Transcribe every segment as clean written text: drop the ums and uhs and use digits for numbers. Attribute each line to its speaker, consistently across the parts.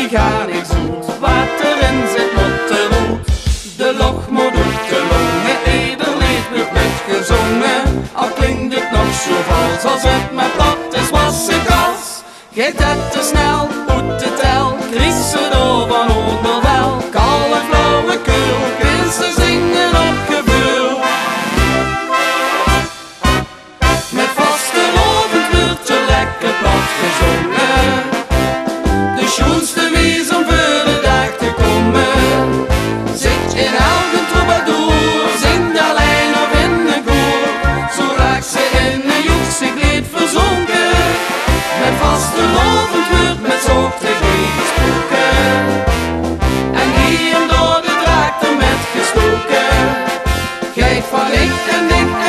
Speaker 1: die gaan ik zoet. Wat erin zit moet te roet. De lach moet uit de longen, ieder lied wordt met gezongen. Al klinkt het nog zo vals als het maar plat is, was ik als. Geet het te snel, uit de tel, krissen door van onderwel. Kalle flauwekul, kunsten zingen op gevoel. Met vastelovend wordt er lekker plat gezongen. De schoonste wijs om voor de dag te komen. Zit in elke troubadour, zingt alleen of in de koor. Zo raakt ze in een joekse kleed verzonken. Met vastelovend wordt met zochtigheid gesproken. En hier en door de draakte met gestoken. Geit van ik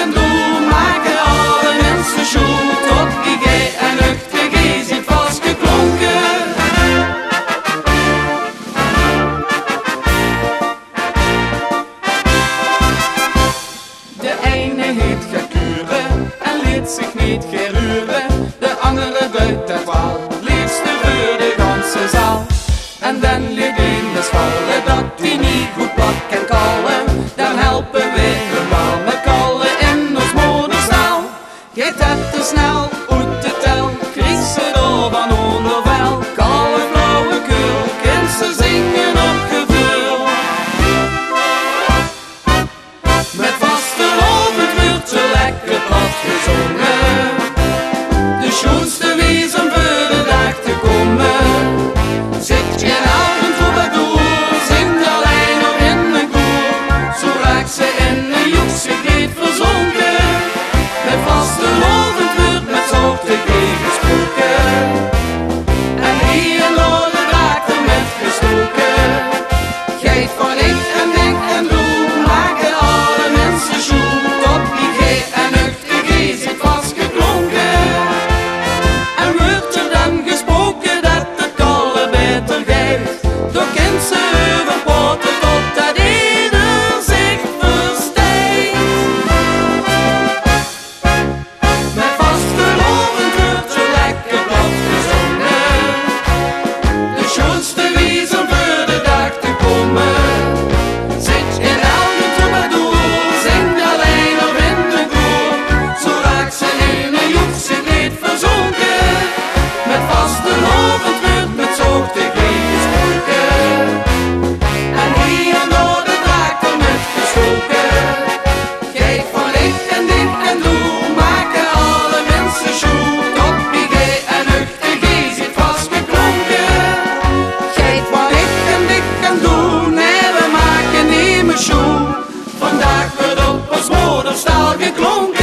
Speaker 1: en doe, maken alle mensen schoen. Tot IG en UGTG zit vastgeklonken. De ene heet Gekuren en liet zich niet geruren. De andere buit het wal, liefste voor de ganse zaal. En dan liet in de vallen dat die niet goed plat kan kallen. Dan helpen we hem wel met kallen in ons moederstaal. Geet het te snel, uit de tel, krissen door van onderwel. Kallen flauwekul, kind ze zingen op gevoel. Met vastelovend wordt ze lekker plat gezongen. De schoonste wijs om voor de dag te komen. Zit geen avond troubadour, zingt alleen of in een koor. Zo raakt ze in een joekse kleed verzonken. Met vastelovend wordt met zochtigheid gesproken. En hier en door de draakte met gestoken. Geit van ik en doe, maken alle mensen schoen. Tot IG en UGTG zit vastgeklonken. En wordt er dan gesproken dat het kallen beter geeft. Door kent ze overpoten totdat ieder zich versteekt. Met vastelovend wordt zo lekker plat gezongen. De schoonste wijs om voor de dag te komen. Zit in elke troubadour, zingt alleen of in de koor. Zo raakt ze in een joekse kleed verzonken. Met vastelovend wordt met zochtigheid gesproken. En hier en door de draakte met gestoken. Geit van ik en doe, maken alle mensen schoen. Tot IG en UGTG zit vastgeklonken. Geit van ik en doe, nee we maken niet meer schoen. Vandaag wordt op ons moederstaal geklonken.